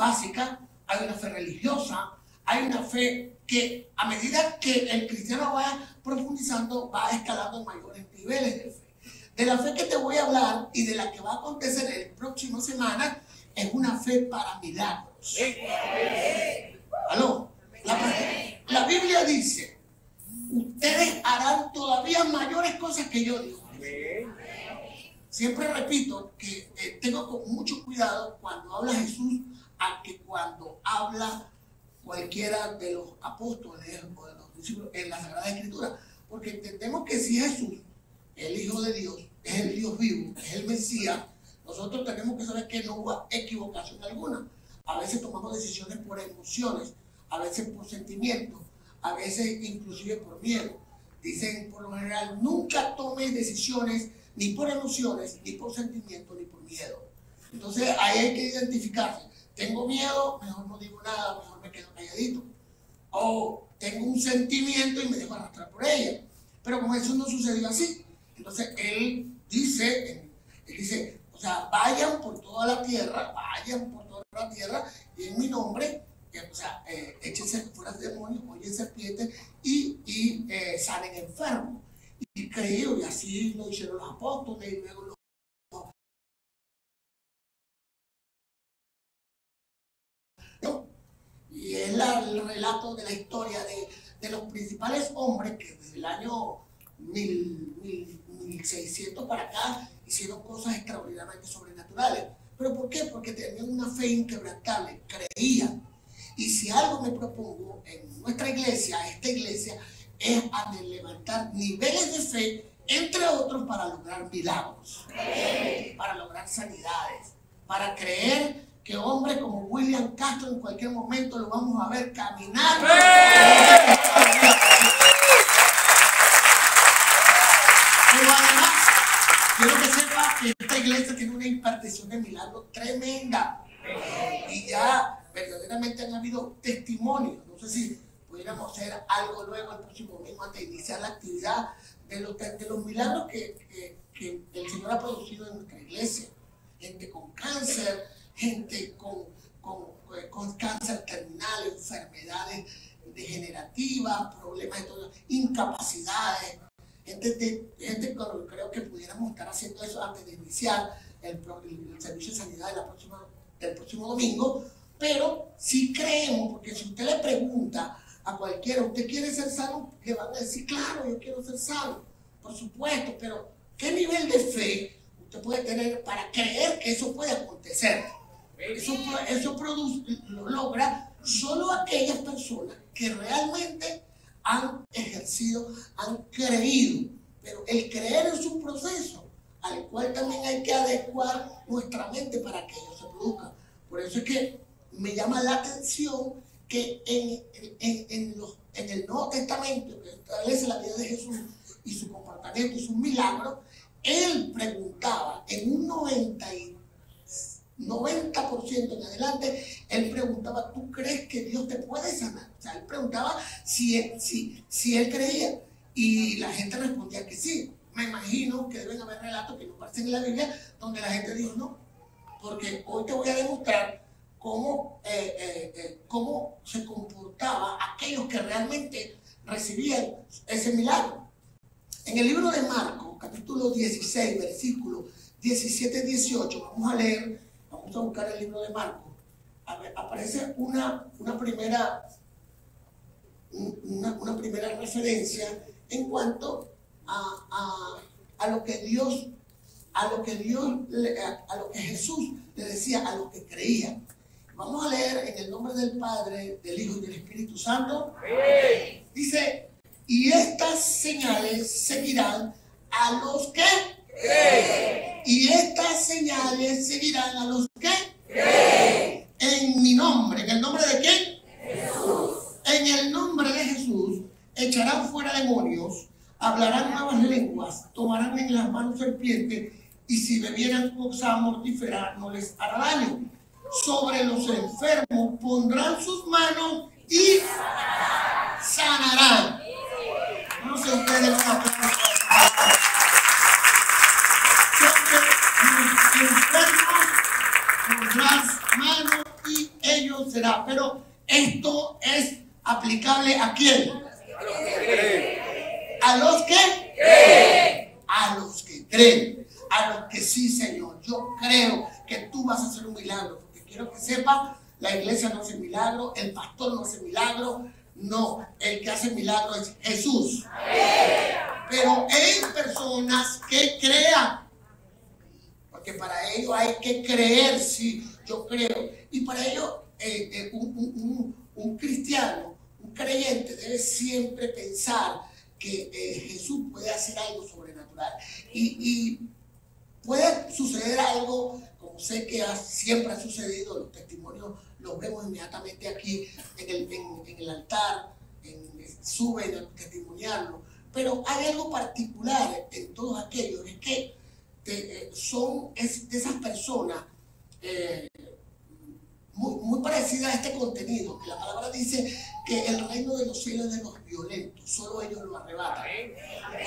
básica, hay una fe religiosa, hay una fe que a medida que el cristiano vaya profundizando, va escalando en mayores niveles de fe. De la fe que te voy a hablar y de la que va a acontecer el próximo semana es una fe para milagros. ¿Aló? La Biblia dice, ustedes harán todavía mayores cosas que yo digo. Siempre repito que tengo con mucho cuidado cuando habla Jesús a que cuando habla cualquiera de los apóstoles o de los discípulos en la Sagrada Escritura, porque entendemos que si Jesús, el Hijo de Dios, es el Dios vivo, es el Mesías, nosotros tenemos que saber que no hubo equivocación alguna. A veces tomamos decisiones por emociones, a veces por sentimientos, a veces inclusive por miedo. Dicen por lo general, nunca tomes decisiones ni por emociones, ni por sentimientos, ni por miedo. Entonces ahí hay que identificarse. Tengo miedo, mejor no digo nada, mejor me quedo calladito. O tengo un sentimiento y me dejo arrastrar por ella. Pero como eso no sucedió así, entonces él dice, o sea, vayan por toda la tierra, y en mi nombre, échense fuera demonios, oyen serpientes y salen enfermos. Y creyó, y así lo hicieron los apóstoles, y luego los... Y es el relato de la historia de los principales hombres que desde el año 1600 para acá hicieron cosas extraordinariamente sobrenaturales. ¿Pero por qué? Porque tenían una fe inquebrantable, creían. Y si algo me propongo en nuestra iglesia, esta iglesia, es a levantar niveles de fe, entre otros, para lograr milagros, para lograr sanidades, para creer que hombres como William Castro en cualquier momento lo vamos a ver caminar. Pero además, quiero que sepa que esta iglesia tiene una impartición de milagros tremenda. Y ya verdaderamente han habido testimonios. No sé si pudiéramos hacer algo luego el próximo domingo antes de iniciar la actividad de los milagros que el Señor ha producido en nuestra iglesia. Gente con cáncer, gente con cáncer terminal, enfermedades degenerativas, problemas de todo, incapacidades. Gente creo que pudiéramos estar haciendo eso antes de iniciar el servicio de sanidad del próximo domingo, pero si creemos, porque si usted le pregunta a cualquiera, ¿usted quiere ser sano? Le van a decir, claro, yo quiero ser sano, por supuesto, pero ¿qué nivel de fe usted puede tener para creer que eso puede acontecer? Eso lo logra solo aquellas personas que realmente han ejercido, han creído. Pero el creer es un proceso al cual también hay que adecuar nuestra mente para que ello se produzca. Por eso es que me llama la atención que en el Nuevo Testamento, que establece la vida de Jesús y su comportamiento y sus milagros, él preguntaba en un 90% en adelante, él preguntaba, ¿tú crees que Dios te puede sanar? O sea, él preguntaba si él creía, y la gente respondía que sí. Me imagino que deben haber relatos que no aparecen en la Biblia donde la gente dijo no, porque hoy te voy a demostrar cómo se comportaba aquellos que realmente recibían ese milagro. En el libro de Marcos, capítulo 16, versículos 17-18, vamos a buscar el libro de Marcos. Aparece una primera referencia en cuanto a lo que Jesús le decía a los que creían. Vamos a leer en el nombre del Padre, del Hijo y del Espíritu Santo. Dice, y estas señales seguirán a los que creen. Y estas señales seguirán a los que creen. En mi nombre. ¿En el nombre de quién? Jesús. En el nombre de Jesús echarán fuera demonios, hablarán nuevas lenguas, tomarán en las manos serpientes, y si bebieran cosa mortífera no les hará daño. Sobre los enfermos pondrán sus manos y sanarán. No sé ustedes lo que sobre los enfermos pondrán manos y aplicable ¿a quién? ¿A los que creen? A los que creen. A los que sí, Señor. Yo creo que tú vas a hacer un milagro. Porque quiero que sepa, la iglesia no hace milagro, el pastor no hace milagro. No, el que hace milagro es Jesús. Pero en personas que crean. Porque para ello hay que creer, sí, yo creo. Y para ello un cristiano, un creyente debe siempre pensar que Jesús puede hacer algo sobrenatural. Y puede suceder algo, como sé que siempre ha sucedido, los testimonios los vemos inmediatamente aquí en el altar, suben a testimoniarlo. Pero hay algo particular en todos aquellos, es que son de esas personas muy parecidas a este contenido. La palabra dice que el reino de los cielos es de los violentos, solo ellos lo arrebatan.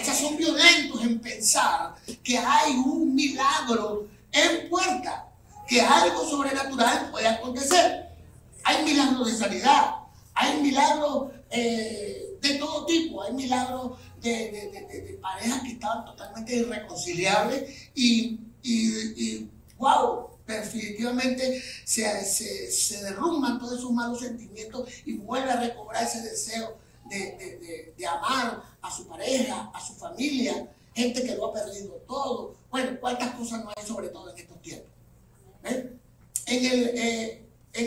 O sea, son violentos en pensar que hay un milagro en puerta, que algo sobrenatural puede acontecer. Hay milagros de sanidad, hay milagros de todo tipo, hay milagros de parejas que estaban totalmente irreconciliables y wow, definitivamente se derrumban todos esos malos sentimientos y vuelve a recobrar ese deseo de amar a su pareja, a su familia, gente que lo ha perdido todo. Bueno, cuántas cosas no hay, sobre todo en estos tiempos. En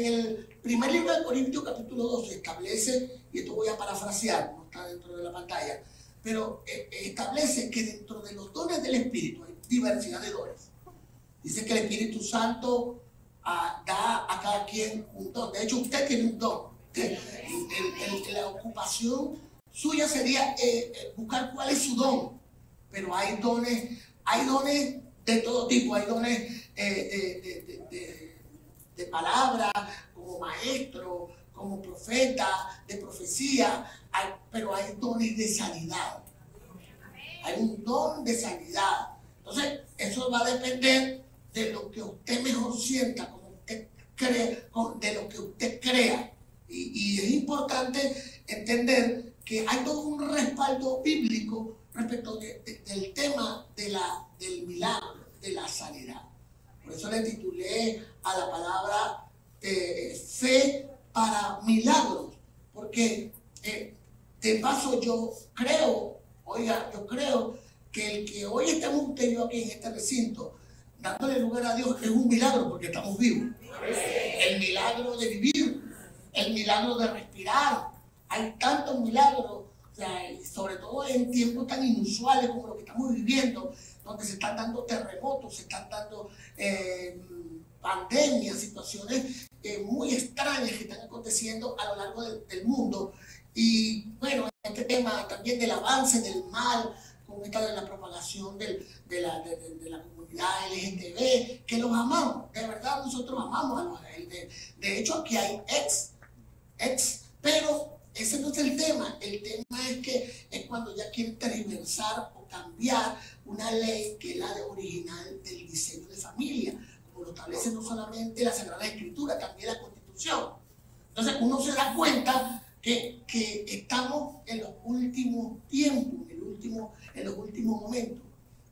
el primer libro de Corintios capítulo 12 establece, y esto voy a parafrasear, no está dentro de la pantalla, pero establece que dentro de los dones del Espíritu hay diversidad de dones. Dice que el Espíritu Santo da a cada quien un don. De hecho, usted tiene un don. La ocupación suya sería buscar cuál es su don. Pero hay dones de todo tipo. Hay dones de palabra, como maestro, como profeta, de profecía. Pero hay dones de sanidad. Hay un don de sanidad. Entonces, eso va a depender de lo que usted mejor sienta, como usted cree, de lo que usted crea. Y es importante entender que hay todo un respaldo bíblico respecto del tema del milagro, de la sanidad. Por eso le titulé a la palabra fe para milagros, porque de paso yo creo que el que hoy estamos usted y yo aquí en este recinto dándole lugar a Dios es un milagro, porque estamos vivos. El milagro de vivir, el milagro de respirar. Hay tantos milagros, o sea, sobre todo en tiempos tan inusuales como lo que estamos viviendo, donde se están dando terremotos, se están dando pandemias, situaciones muy extrañas que están aconteciendo a lo largo del mundo. Y bueno, este tema también del avance del mal, con esta de la propagación de la comunidad LGTB, que los amamos, de verdad nosotros amamos a los LGBT. De hecho, aquí hay ex, pero ese no es el tema. El tema es que es cuando ya quieren tergiversar o cambiar una ley que es la original del diseño de familia, como lo establece no solamente la Sagrada Escritura, también la Constitución. Entonces uno se da cuenta que estamos en los últimos tiempos, en los últimos momentos.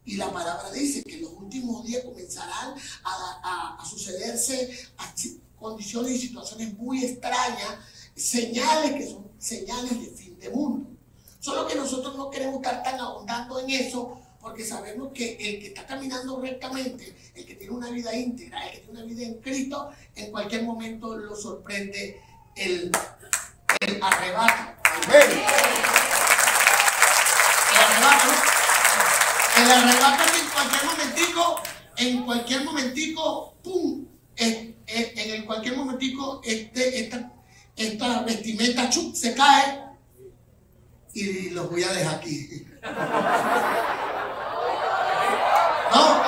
Y la palabra dice que en los últimos días comenzarán a sucederse condiciones y situaciones muy extrañas, señales que son señales de fin de mundo. Solo que nosotros no queremos estar tan ahondando en eso, porque sabemos que el que está caminando rectamente, el que tiene una vida íntegra, el que tiene una vida en Cristo, en cualquier momento lo sorprende el arrebato. Amén. El arrebato es en cualquier momentico, ¡pum! En cualquier momentico esta vestimenta se cae y los voy a dejar aquí. ¿No?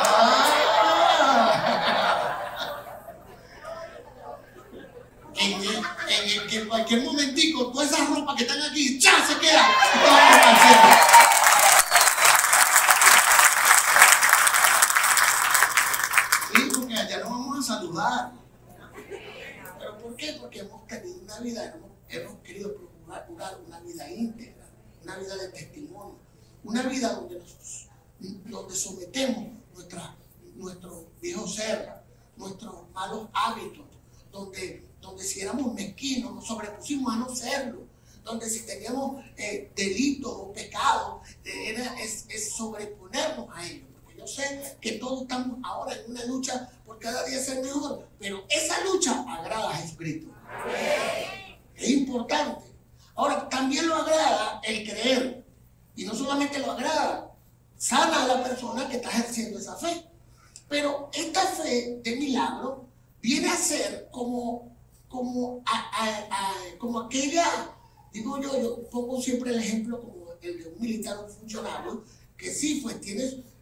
En cualquier momentico todas esas ropas que están aquí ¡ya! Se quedan y te van al cielo. Sí, porque allá no vamos a saludar. ¿Pero por qué? Porque hemos tenido una vida, hemos querido procurar sobrenatural, una vida íntegra, una vida de testimonio, una vida donde sometemos nuestro viejo ser, nuestros malos hábitos, donde si éramos mezquinos nos sobrepusimos a no serlo, donde si teníamos delitos o pecados, es sobreponernos a ellos. Porque yo sé que todos estamos ahora en una lucha por cada día ser mejor, pero esa lucha agrada a Jesucristo. Es importante. Ahora, también lo agrada el creer, y no solamente lo agrada, sana a la persona que está ejerciendo esa fe. Pero esta fe de milagro viene a ser como aquella, digo yo pongo siempre el ejemplo como el de un militar o un funcionario, que sí, pues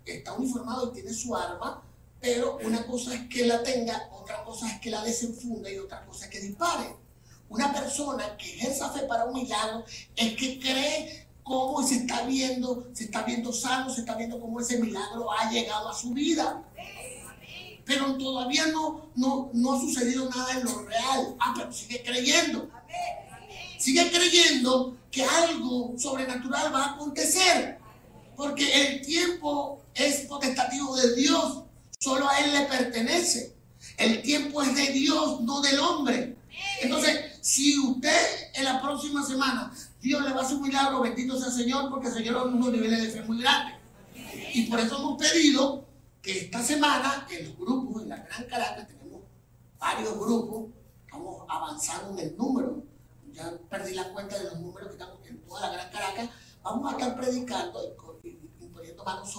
está uniformado y tiene su arma, pero una cosa es que la tenga, otra cosa es que la desenfunda y otra cosa es que dispare. Una persona que ejerza fe para un milagro es que cree cómo se está viendo sano, se está viendo cómo ese milagro ha llegado a su vida. Pero todavía no ha sucedido nada en lo real. Pero sigue creyendo. Sigue creyendo que algo sobrenatural va a acontecer. Porque el tiempo es potestativo de Dios. Solo a Él le pertenece. El tiempo es de Dios, no del hombre. Entonces, si usted en la próxima semana Dios le va a hacer un milagro, bendito sea el Señor, porque el Señor da unos niveles de fe muy grandes. Y por eso hemos pedido que esta semana en los grupos, en la Gran Caracas, tenemos varios grupos, estamos avanzando en el número, ya perdí la cuenta de los números que estamos en toda la Gran Caracas, vamos a estar predicando y poniendo manos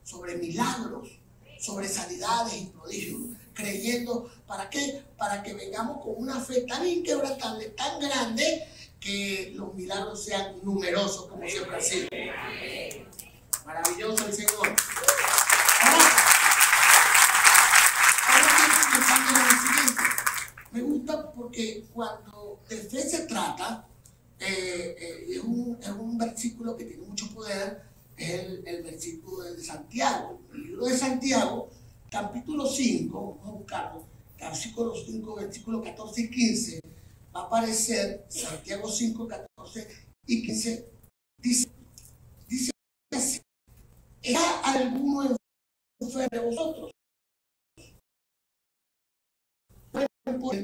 sobre milagros, sobre sanidades y prodigios, creyendo, ¿para qué? Para que vengamos con una fe tan inquebrantable, tan grande, que los milagros sean numerosos como siempre ha sido. Maravilloso el Señor. Ahora estoy pensando en el siguiente. Me gusta porque cuando de fe se trata, es un versículo que tiene mucho poder, es el versículo de Santiago. El libro de Santiago, capítulo 5, vamos a buscarlo, capítulo 5, versículos 14 y 15, va a aparecer Santiago 5, 14 y 15, dice así: ¿está alguno enfermo de vosotros?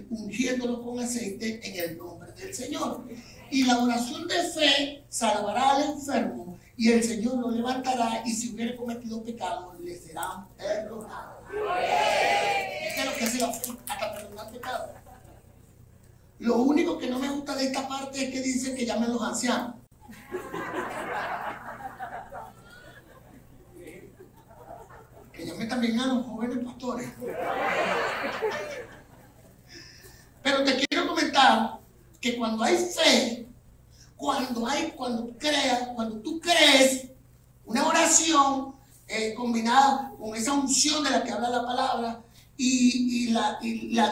Ungiéndolo con aceite en el nombre del Señor. Y la oración de fe salvará al enfermo, y el Señor lo levantará, y si hubiere cometido pecado, le será perdonado. ¿Qué es lo que hace la fe? Hasta perdonar pecado. Lo único que no me gusta de esta parte es que dice que llamen los ancianos. Que llamen también a los jóvenes pastores. Pero te quiero comentar que cuando hay fe, cuando tú crees una oración combinada con esa unción de la que habla la palabra y la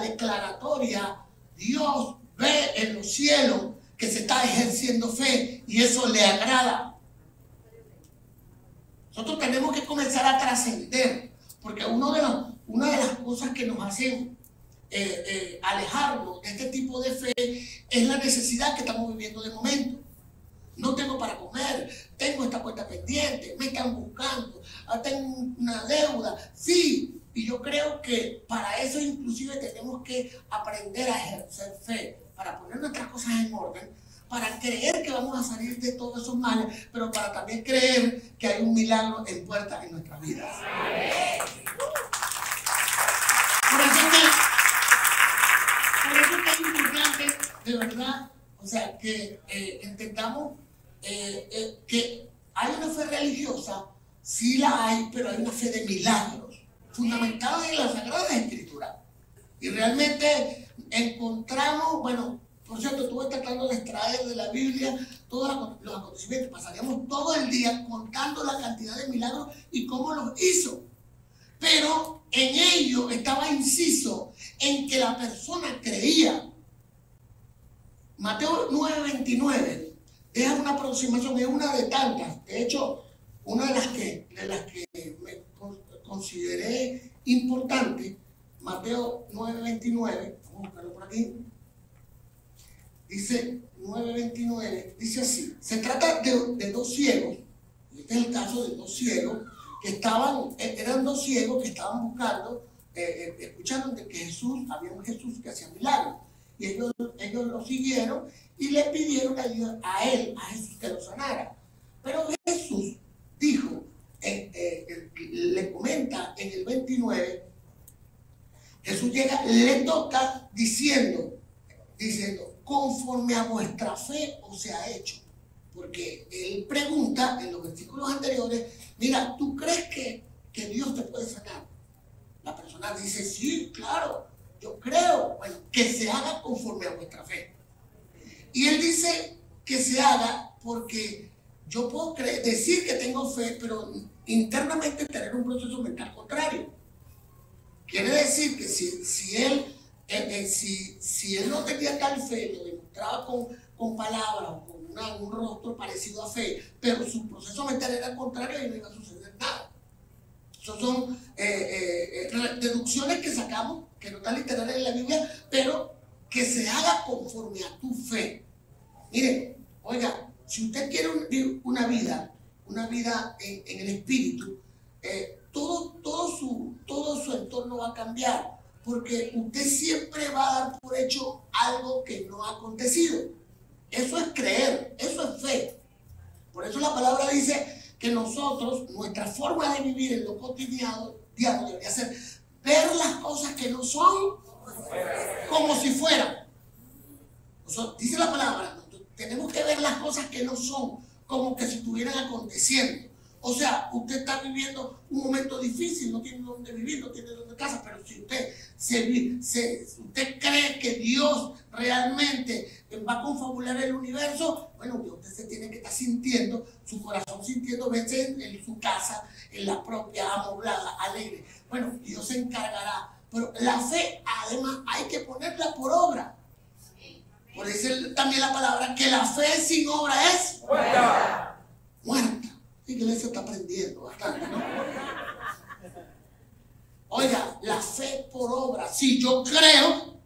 declaratoria, Dios ve en los cielos que se está ejerciendo fe y eso le agrada. Nosotros tenemos que comenzar a trascender, porque una de las cosas que nos hacen alejarnos de este tipo de fe es la necesidad que estamos viviendo de momento. No tengo para comer, tengo esta cuenta pendiente, me están buscando, tengo una deuda. Sí, y yo creo que para eso inclusive tenemos que aprender a ejercer fe, para poner nuestras cosas en orden, para creer que vamos a salir de todos esos males, pero para también creer que hay un milagro en puerta en nuestras vidas. Por eso es importante, de verdad, o sea, que entendamos que hay una fe religiosa, sí la hay, pero hay una fe de milagros, fundamentada en la Sagrada Escritura. Y realmente encontramos, bueno, por cierto, estuve tratando de extraer de la Biblia todos los acontecimientos, pasaríamos todo el día contando la cantidad de milagros y cómo los hizo. Pero en ello estaba inciso en que la persona creía. Mateo 9:29 es una aproximación, es una de tantas. De hecho, una de las que me consideré importante, Mateo 9:29, vamos a buscarlo por aquí. Dice, 9:29 dice así. Se trata de dos ciegos. Este es el caso de dos ciegos que eran dos ciegos que estaban buscando, escucharon de que había un Jesús que hacía milagros. Y ellos lo siguieron y le pidieron ayuda a Jesús que lo sanara. Pero Jesús dijo, le comenta en el 29, Jesús llega, le toca diciendo, conforme a vuestra fe os ha hecho. Porque él pregunta en los versículos anteriores, mira, ¿tú crees que Dios te puede sanar? La persona dice, sí, claro, yo creo. Bueno, que se haga conforme a vuestra fe. Y él dice que se haga porque yo puedo decir que tengo fe, pero internamente tener un proceso mental contrario. Quiere decir que si él no tenía tal fe, lo demostraba con palabras o con un rostro parecido a fe, pero su proceso mental era contrario y no iba a suceder nada. Esas son deducciones que sacamos, que no están literales en la Biblia, pero que se haga conforme a tu fe. Miren, oiga, si usted quiere una vida en el espíritu, todo su entorno va a cambiar, porque usted siempre va a dar por hecho algo que no ha acontecido. Eso es creer, eso es fe. Por eso la palabra dice que nosotros, nuestra forma de vivir en lo cotidiano debería ser ver las cosas que no son como si fueran. O sea, dice la palabra, tenemos que ver las cosas que no son como que si estuvieran aconteciendo. O sea, usted está viviendo un momento difícil, no tiene dónde vivir, no tiene dónde casa, pero si usted cree que Dios realmente va a confabular el universo, bueno, usted se tiene que estar sintiendo, su corazón sintiendo, verse en su casa, en la propia, amoblada, alegre. Bueno, Dios se encargará. Pero la fe, además, hay que ponerla por obra. Por eso también la palabra que la fe sin obra es muerta. Muerta. La iglesia está aprendiendo bastante, ¿no? Oiga, la fe por obra. Si yo creo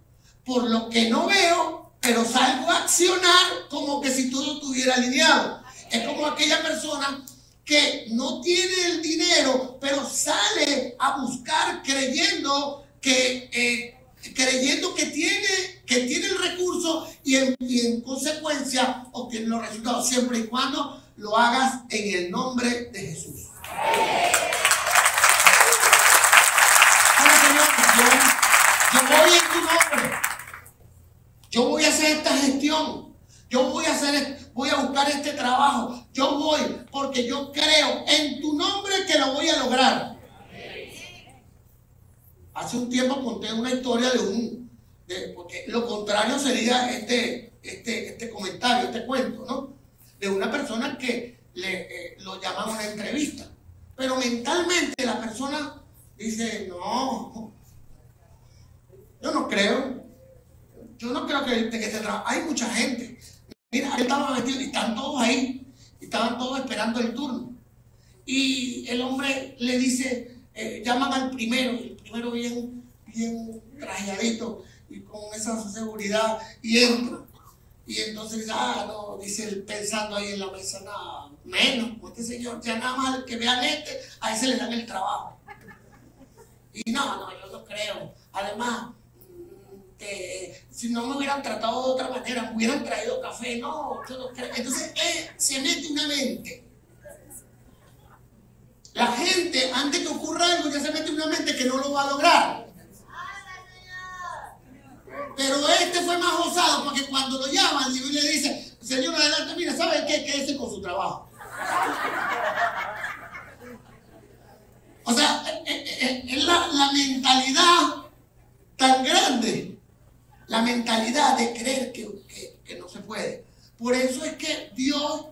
por lo que no veo, pero salgo a accionar como que si todo estuviera alineado. Es como aquella persona que no tiene el dinero, pero sale a buscar creyendo que tiene el recurso y en consecuencia obtiene los resultados, siempre y cuando lo hagas en el nombre de Jesús. Bueno, Señor, yo voy en tu nombre. Yo voy a hacer esta gestión. Yo voy a buscar este trabajo. Yo voy porque yo creo en tu nombre que lo voy a lograr. Hace un tiempo conté una historia porque lo contrario sería este comentario, este cuento, ¿no? De una persona que lo llaman a una entrevista, pero mentalmente la persona dice, no, yo no creo que este trabajo, hay mucha gente, mira, él estaba vestido y están todos ahí, y estaban todos esperando el turno, y el hombre le dice, llaman al primero, y el primero bien trajeadito y con esa seguridad, y entra. Y entonces dice, no, dice él pensando ahí en la mesa, nada, menos, pues este señor, ya nada más que vean a ese le dan el trabajo. Y no, yo no creo. Además, si no me hubieran tratado de otra manera, me hubieran traído café, no, yo no creo. Entonces, se mete una mente. La gente, antes que ocurra algo, ya se mete una mente que no lo va a lograr. Pero este fue más osado porque cuando lo llaman y le dice, señor, adelante, mira, ¿sabe qué? Quédese con su trabajo. O sea, es la mentalidad tan grande, la mentalidad de creer que no se puede. Por eso es que Dios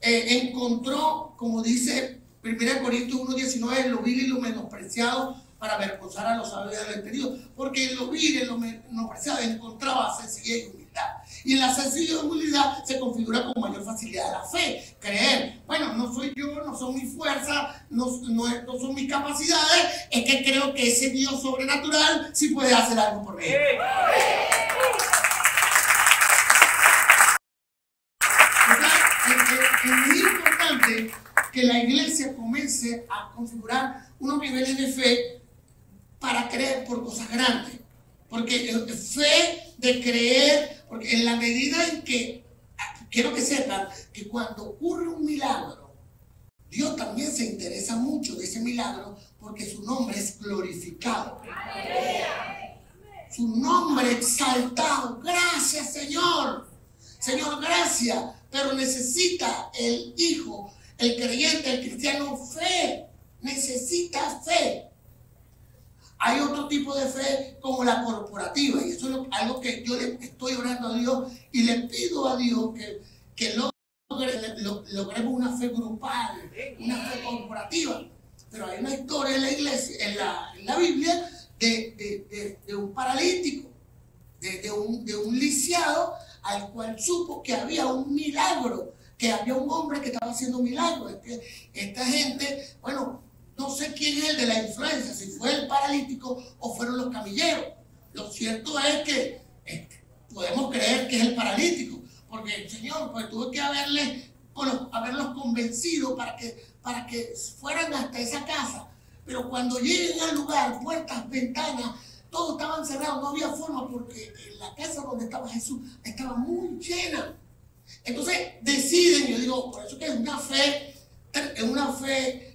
encontró, como dice 1 Corintios 1:19, lo vil y lo menospreciado para avergonzar a los sabios y a los entendidos, porque en lo vil y en lo menospreciado encontraba sencillez y humildad. Y en la sencillez y humildad se configura con mayor facilidad la fe, creer. Bueno, no soy yo, no son mis fuerzas, no son mis capacidades, es que creo que ese Dios sobrenatural sí puede hacer algo por mí. es muy importante que la iglesia comience a configurar unos niveles de fe para creer por cosas grandes. Porque fe de creer, porque en la medida en que, quiero que sepan que cuando ocurre un milagro, Dios también se interesa mucho de ese milagro porque su nombre es glorificado. Su nombre exaltado. Gracias, Señor. Señor, gracias. Pero necesita el hijo, el creyente, el cristiano, fe. Necesita fe. Hay otro tipo de fe como la corporativa. Y eso es algo que yo le estoy orando a Dios y le pido a Dios que logremos una fe grupal, una fe corporativa. Pero hay una historia en la iglesia, en la Biblia, de un paralítico, de un lisiado al cual supo que había un milagro, que había un hombre que estaba haciendo milagros. Esta gente, bueno, no sé quién es el de la influencia, si fue el paralítico o fueron los camilleros. Lo cierto es que podemos creer que es el paralítico, porque el Señor pues tuvo que haberlos convencido para que fueran hasta esa casa. Pero cuando lleguen al lugar, puertas, ventanas, todos estaban cerrados, no había forma, porque la casa donde estaba Jesús estaba muy llena. Entonces deciden, yo digo, por eso que es una fe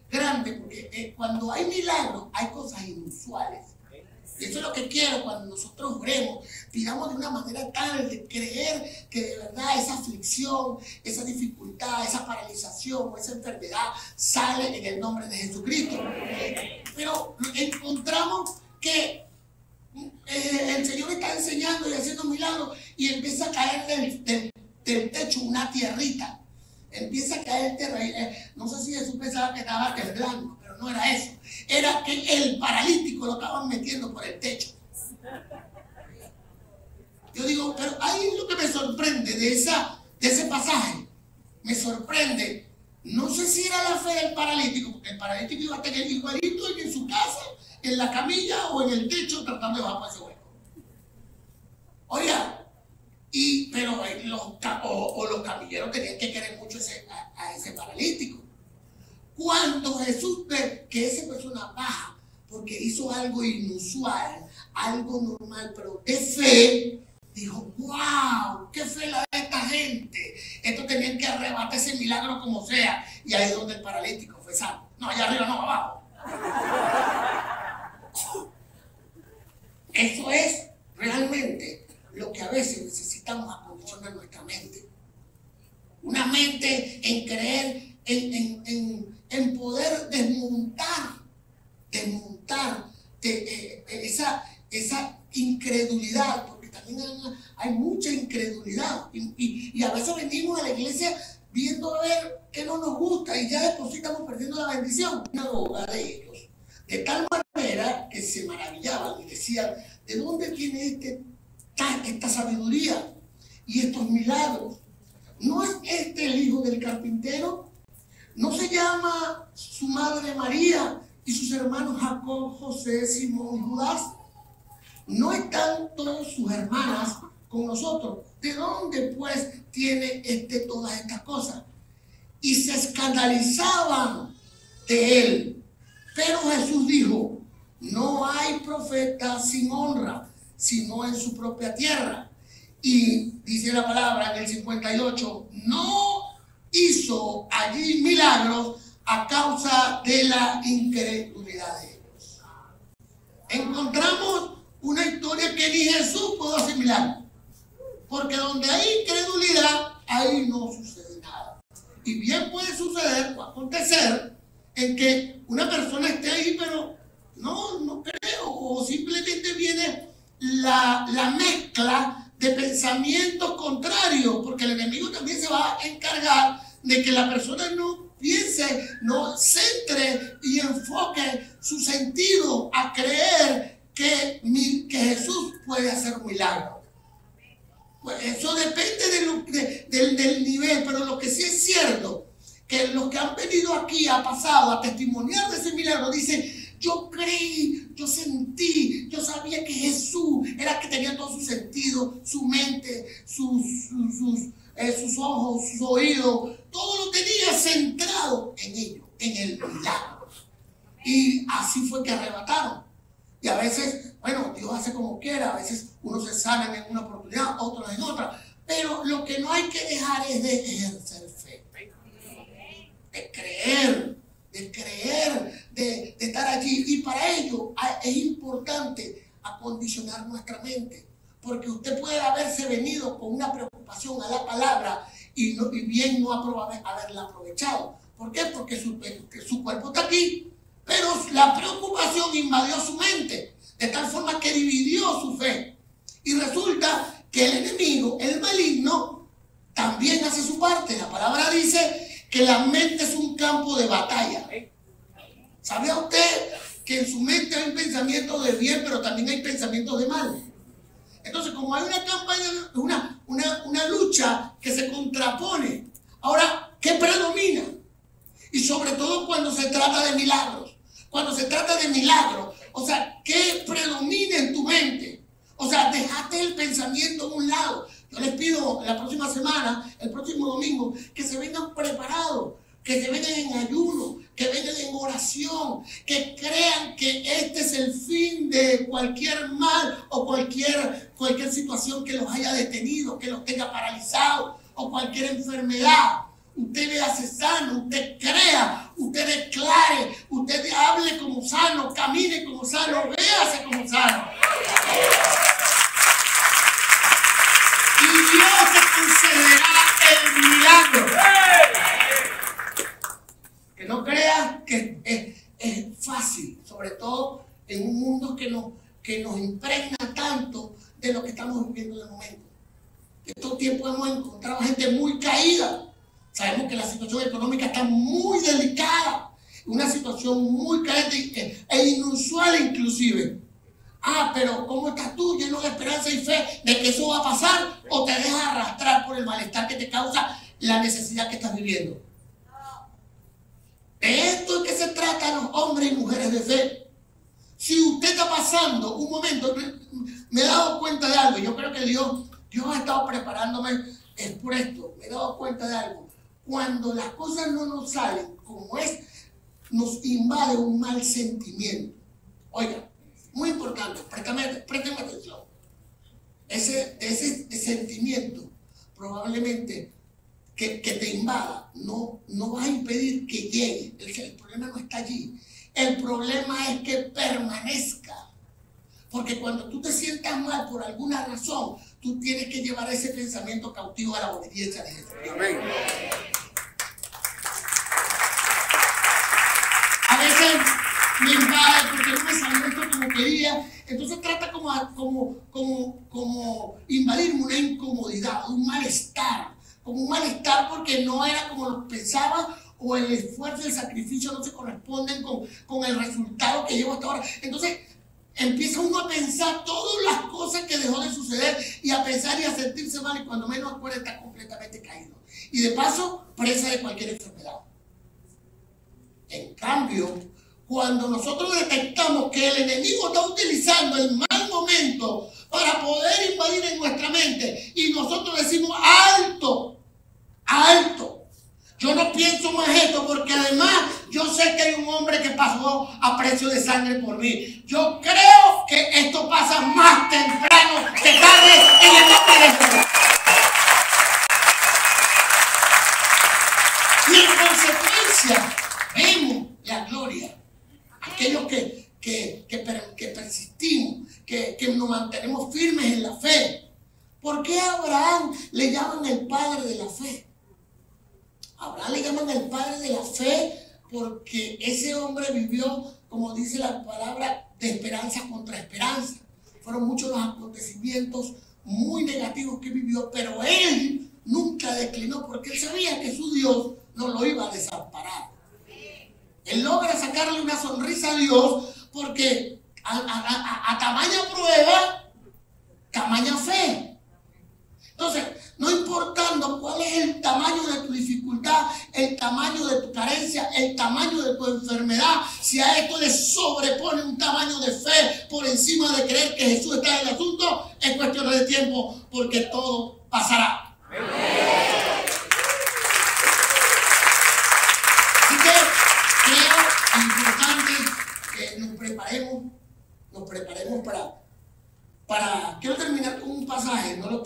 grande, porque cuando hay milagros hay cosas inusuales. Y eso es lo que quiero cuando nosotros oremos, pidamos de una manera tal de creer que de verdad esa aflicción, esa dificultad, esa paralización o esa enfermedad sale en el nombre de Jesucristo. Pero encontramos que el Señor está enseñando y haciendo milagros y empieza a caer del techo una tierrita. Empieza a caer tierra. No sé si Jesús pensaba que estaba temblando, pero no era eso. Era que el paralítico lo estaban metiendo por el techo. Yo digo, pero ahí es lo que me sorprende de ese pasaje. Me sorprende. No sé si era la fe del paralítico, porque el paralítico iba a tener igualito en su casa, en la camilla o en el techo tratando de bajar por ese hueco. Oiga, pero los camilleros tenían que querer mucho a ese paralítico. Cuando Jesús ve que esa persona baja porque hizo algo inusual, algo normal, pero de fe, dijo, wow, qué fe la de esta gente. Estos tenían que arrebatar ese milagro como sea. Y ahí es donde el paralítico fue sano. No, allá arriba, no, abajo. Eso es realmente lo que a veces necesitamos acondicionar nuestra mente. Una mente en creer, en poder desmontar esa incredulidad, porque también hay mucha incredulidad. Y a veces venimos a la iglesia viendo a ver qué no nos gusta y ya después estamos perdiendo la bendición. Una boga de ellos, de tal manera que se maravillaban y decían, ¿de dónde tiene esta sabiduría y estos milagros? ¿No es este el hijo del carpintero? ¿No se llama su madre María y sus hermanos Jacob, José, Simón y Judas? ¿No están todas sus hermanas con nosotros? ¿De dónde pues tiene todas estas cosas? Y se escandalizaban de él. Pero Jesús dijo, no hay profeta sin honra, sino en su propia tierra. Y dice la palabra en el 58, no hizo allí milagros a causa de la incredulidad de ellos. Encontramos una historia que ni Jesús pudo hacer milagros, porque donde hay incredulidad, ahí no sucede nada. Y bien puede suceder o acontecer en que una persona esté ahí, pero no creo, o simplemente viene la mezcla de pensamientos contrarios, porque el enemigo también se va a encargar de que la persona no piense, no centre y enfoque su sentido a creer que Jesús puede hacer un milagro. Pues eso depende del nivel, pero lo que sí es cierto, que los que han venido aquí a pasado a testimoniar de ese milagro dicen, yo creí, yo sentí, yo sabía que Jesús era el que tenía todo su sentido, su mente, sus sus ojos, sus oídos, todo lo tenía centrado en ello, en el milagro. Y así fue que arrebataron. Y a veces, bueno, Dios hace como quiera, a veces unos se sanan en una oportunidad, otros en otra. Pero lo que no hay que dejar es de ejercer fe, de creer, de estar allí. Y para ello es importante acondicionar nuestra mente, porque usted puede haberse venido con una preocupación a la palabra y bien no haberla aprovechado. ¿Por qué? Porque su cuerpo está aquí, pero la preocupación invadió su mente, de tal forma que dividió su fe. Y resulta que el enemigo, el maligno, también hace su parte. La palabra dice que la mente es un campo de batalla. ¿Sabía usted que en su mente hay pensamientos de bien, pero también hay pensamientos de mal? Entonces, como hay una campaña, una lucha que se contrapone, ahora, ¿qué predomina? Y sobre todo cuando se trata de milagros. Cuando se trata de milagros, o sea, ¿qué predomina en tu mente? O sea, dejate el pensamiento a un lado. Yo les pido la próxima semana, el próximo domingo, que se vengan preparados, que se vengan en ayuno, que vengan en oración, que crean que este es el fin de cualquier mal o cualquier situación que los haya detenido, que los tenga paralizados o cualquier enfermedad. Usted véase sano, usted crea, usted declare, usted hable como sano, camine como sano, véase como sano. Y Dios te concederá el milagro. Que no creas que es fácil, sobre todo en un mundo que nos impregna tanto de lo que estamos viviendo de momento. En estos tiempos hemos encontrado gente muy caída. Sabemos que la situación económica está muy delicada, una situación muy caliente e inusual inclusive. Pero ¿cómo estás tú lleno de esperanza y fe de que eso va a pasar o te dejas arrastrar por el malestar que te causa la necesidad que estás viviendo? De esto es que se trata los hombres y mujeres de fe. Si usted está pasando un momento, me he dado cuenta de algo, yo creo que Dios ha estado preparándome por esto, me he dado cuenta de algo. Cuando las cosas no nos salen como es, nos invade un mal sentimiento. Oiga, muy importante, préstame atención. Ese sentimiento probablemente que te invada no va a impedir que llegue. El problema no está allí. El problema es que permanezca. Porque cuando tú te sientas mal por alguna razón, tú tienes que llevar ese pensamiento cautivo a la obediencia de Jesús. Amén. A veces me invade porque no me salió esto como quería. Entonces trata como invadirme una incomodidad, un malestar. Como un malestar porque no era como lo pensaba o el esfuerzo y el sacrificio no se corresponden con el resultado que llevo hasta ahora. Entonces empieza uno a pensar todas las cosas que dejó de suceder y a pensar y a sentirse mal y cuando menos acuerda está completamente caído. Y de paso, presa de cualquier enfermedad. En cambio, cuando nosotros detectamos que el enemigo está utilizando el mal momento para poder invadir en nuestra mente y nosotros decimos alto, alto. Yo no pienso más esto porque además yo sé que hay un hombre que pasó a precio de sangre por mí. Yo creo que esto pasa más temprano que tarde en el nombre de Jesús. Y en consecuencia vemos la gloria. Aquellos que persistimos, que nos mantenemos firmes en la fe. ¿Por qué a Abraham le llaman el padre de la fe? Abraham le llaman el padre de la fe porque ese hombre vivió, como dice la palabra, de esperanza contra esperanza. Fueron muchos los acontecimientos muy negativos que vivió, pero él nunca declinó porque él sabía que su Dios no lo iba a desamparar. Él logra sacarle una sonrisa a Dios porque a tamaña prueba, tamaña fe. Entonces, no importando cuál es el tamaño de tu dificultad, el tamaño de tu carencia, el tamaño de tu enfermedad, si a esto le sobrepone un tamaño de fe por encima de creer que Jesús está en el asunto, es cuestión de tiempo porque todo pasará. Amén.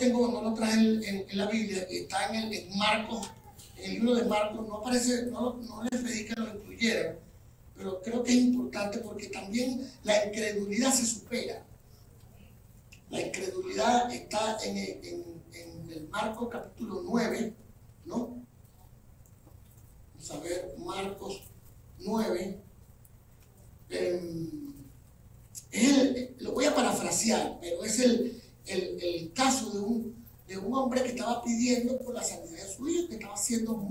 no lo traje en la Biblia, está en Marcos, en el libro de Marcos, no aparece, no les pedí que lo incluyeran, pero creo que es importante porque también la incredulidad se supera. La incredulidad está en el Marcos capítulo 9, ¿no? Vamos a ver, Marcos 9. Lo voy a parafrasear, pero es el caso de un hombre que estaba pidiendo por la sanidad de su hijo, que estaba siendo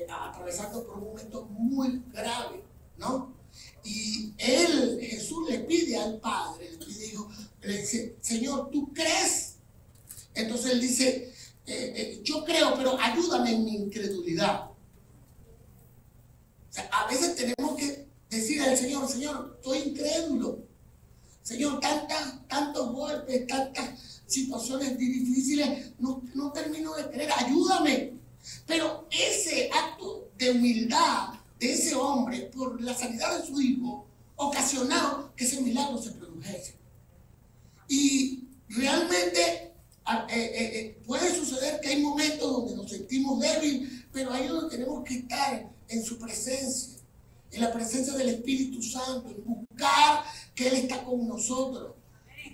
atravesando por un momento muy grave, ¿no? Y Jesús le pide al Padre, le dice, Señor, ¿tú crees? Entonces él dice, yo creo, pero ayúdame en mi incredulidad. O sea, a veces tenemos que decir al Señor, Señor, estoy incrédulo. Señor, tantos golpes, tantas situaciones difíciles, no termino de creer, ayúdame. Pero ese acto de humildad de ese hombre por la sanidad de su hijo ocasionó que ese milagro se produjese. Y realmente puede suceder que hay momentos donde nos sentimos débiles, pero ahí es donde tenemos que estar en su presencia, en la presencia del Espíritu Santo, en buscar que Él está con nosotros.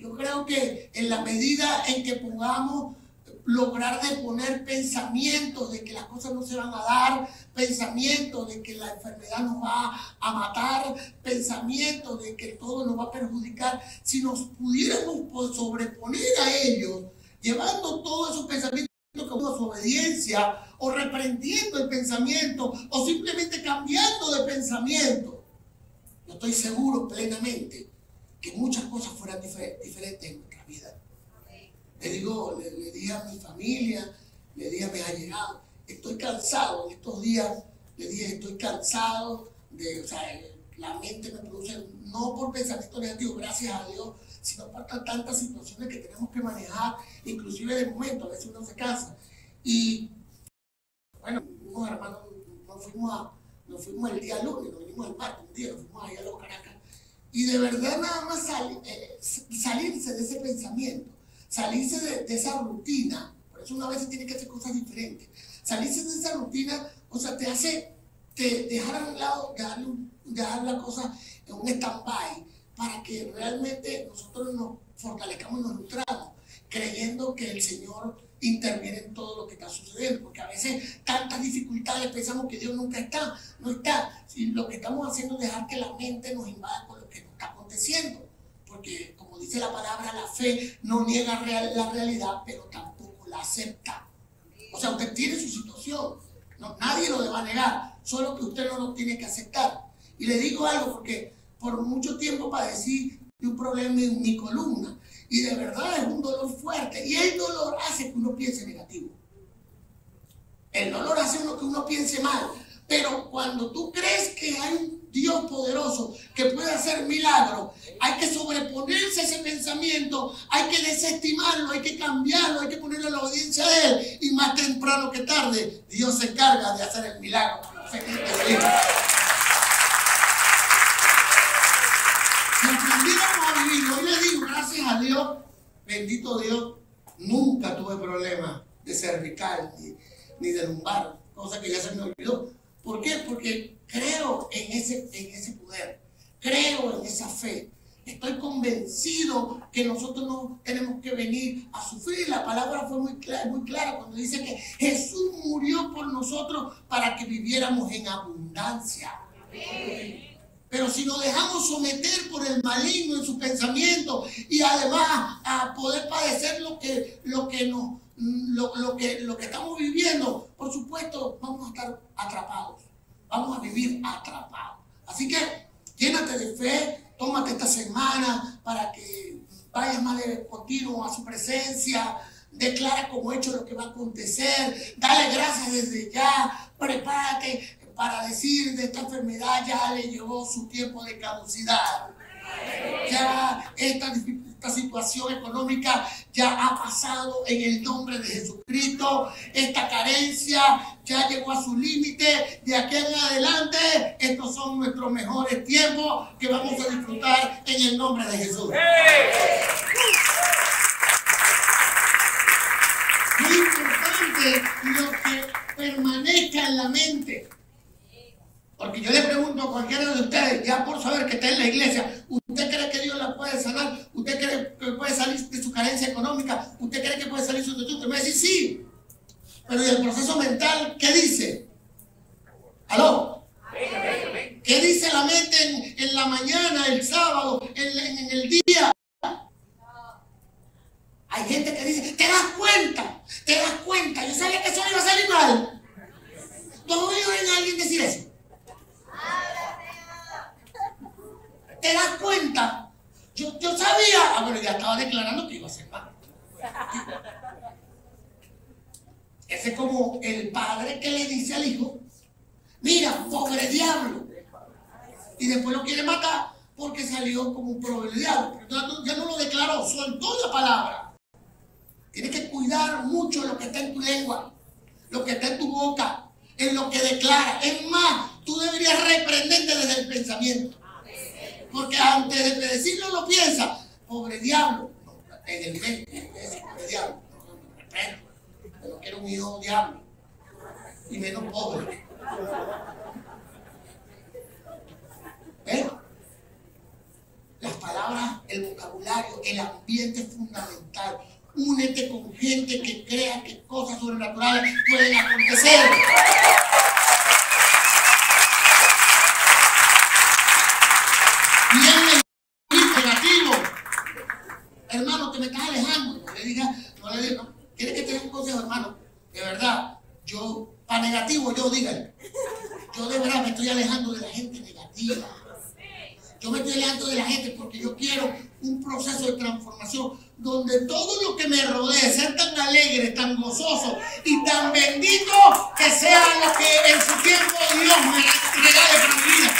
Yo creo que en la medida en que podamos lograr deponer pensamientos de que las cosas no se van a dar, pensamientos de que la enfermedad nos va a matar, pensamientos de que todo nos va a perjudicar, si nos pudiéramos sobreponer a ellos, llevando todos esos pensamientos como a su obediencia, o reprendiendo el pensamiento, o simplemente cambiando de pensamiento, yo estoy seguro plenamente que muchas cosas fueran diferentes en nuestra vida. Le dije a mi familia, le dije a mis allegados, estoy cansado en estos días, le dije, estoy cansado o sea, la mente me produce, no por pensamientos negativos, gracias a Dios, sino por tantas situaciones que tenemos que manejar, inclusive de momento, a veces uno se cansa. Y bueno, unos hermanos nos fuimos el día lunes, nos vinimos el martes, un día, nos fuimos allá a los Caracas, y de verdad nada más salirse de ese pensamiento, salirse de esa rutina. Por eso una vez tiene que hacer cosas diferentes. Salirse de esa rutina, o sea, te hace dejar a un lado, dejar la cosa en un stand-by, para que realmente nosotros nos fortalezcamos y nos nutramos, creyendo que el Señor interviene en todo lo que está sucediendo, porque a veces tantas dificultades pensamos que Dios nunca está, no está. Y lo que estamos haciendo es dejar que la mente nos invada con lo que nos está aconteciendo, porque como dice la palabra, la fe no niega la realidad, pero tampoco la acepta. O sea, usted tiene su situación, no, nadie lo va a negar, solo que usted no lo tiene que aceptar. Y le digo algo, porque por mucho tiempo padecí de un problema en mi columna, y de verdad es un dolor fuerte, y el dolor hace que uno piense negativo. El dolor hace que uno piense mal, pero cuando tú crees que hay un Dios poderoso que puede hacer milagros, hay que sobreponerse a ese pensamiento, hay que desestimarlo, hay que cambiarlo, hay que ponerlo en la obediencia de Él, y más temprano que tarde Dios se encarga de hacer el milagro. Si aprendiéramos a vivir, yo le digo, gracias a Dios, bendito Dios, nunca tuve problemas de cervical ni de lumbar, cosa que ya se me olvidó. ¿Por qué? Porque creo en ese poder, creo en esa fe. Estoy convencido que nosotros no tenemos que venir a sufrir. La palabra fue muy clara cuando dice que Jesús murió por nosotros para que viviéramos en abundancia. Amén. Pero si nos dejamos someter por el maligno en su pensamiento, y además a poder padecer lo que estamos viviendo, por supuesto vamos a estar atrapados, vamos a vivir atrapados. Así que llénate de fe, tómate esta semana para que vayas más de continuo a su presencia, declara como hecho lo que va a acontecer, dale gracias desde ya, prepárate para decir de esta enfermedad ya le llegó su tiempo de caducidad. Ya esta situación económica ya ha pasado en el nombre de Jesucristo. Esta carencia ya llegó a su límite. De aquí en adelante, estos son nuestros mejores tiempos que vamos a disfrutar en el nombre de Jesús. dice lo que permanezca en la mente. Porque yo le pregunto a cualquiera de ustedes, ya por saber que está en la iglesia, ¿usted cree que Dios la puede sanar? ¿Usted cree que puede salir de su carencia económica? ¿Usted cree que puede salir de su instituto? Me va a decir sí. Pero ¿y el proceso mental qué dice? ¿Aló? ¿Qué dice la mente en la mañana, el sábado, en el día? Hay gente que dice, ¿te das cuenta? ¿Te das cuenta? Yo sabía que eso iba a salir mal. ¿Tú has oído a alguien decir eso? ¿Te das cuenta? Yo sabía. Bueno, ya estaba declarando que iba a ser mal. Ese es como el padre que le dice al hijo, mira, pobre diablo. Y después lo quiere matar porque salió como un pobre diablo. Ya no lo declaró, soltó la palabra. Tienes que cuidar mucho lo que está en tu lengua, lo que está en tu boca, en lo que declara. Es más, tú deberías reprenderte desde el pensamiento. Porque antes de decirlo lo piensas, pobre diablo. No, en el mente, pobre diablo. No, reprendo. Pero quiero un hijo diablo. Y menos pobre. ¿Ves? Las palabras, el vocabulario, el ambiente es fundamental. Únete con gente que crea que cosas sobrenaturales pueden acontecer. Bien negativo. Hermano, te me estás alejando. No le digas, no. ¿Quieres que te dé un consejo, hermano? De verdad, yo, para negativo, yo dígale. Yo de verdad me estoy alejando de la gente negativa. Yo me estoy alejando de la gente porque yo quiero un proceso de transformación donde todo lo que me rodee sea tan alegre, tan gozoso y tan bendito que sea lo que en su tiempo Dios me regale para mi vida.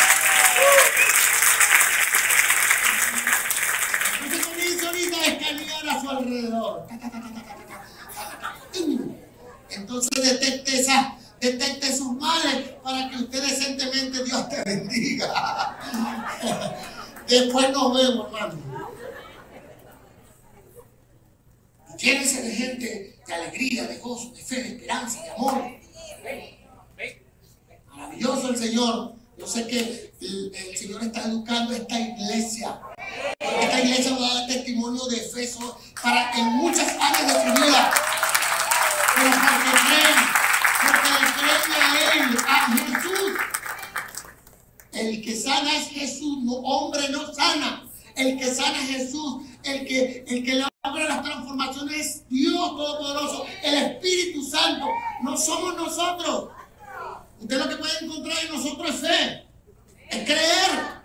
Lo que comienza ahorita es escanear a su alrededor. Entonces detecte sus males para que usted decentemente Dios te bendiga. Después nos vemos, hermano. Llénese de gente de alegría, de gozo, de fe, de esperanza, de amor. Maravilloso el Señor. Yo sé que el Señor está educando a esta iglesia. Porque esta iglesia va a dar testimonio de fe en muchas áreas de su vida. Pero porque le creen a Jesús. El que sana es Jesús, no, hombre no sana. El que sana es Jesús. El que logra las transformaciones es Dios Todopoderoso, el Espíritu Santo. No somos nosotros. Usted lo que puede encontrar en nosotros es fe, es creer.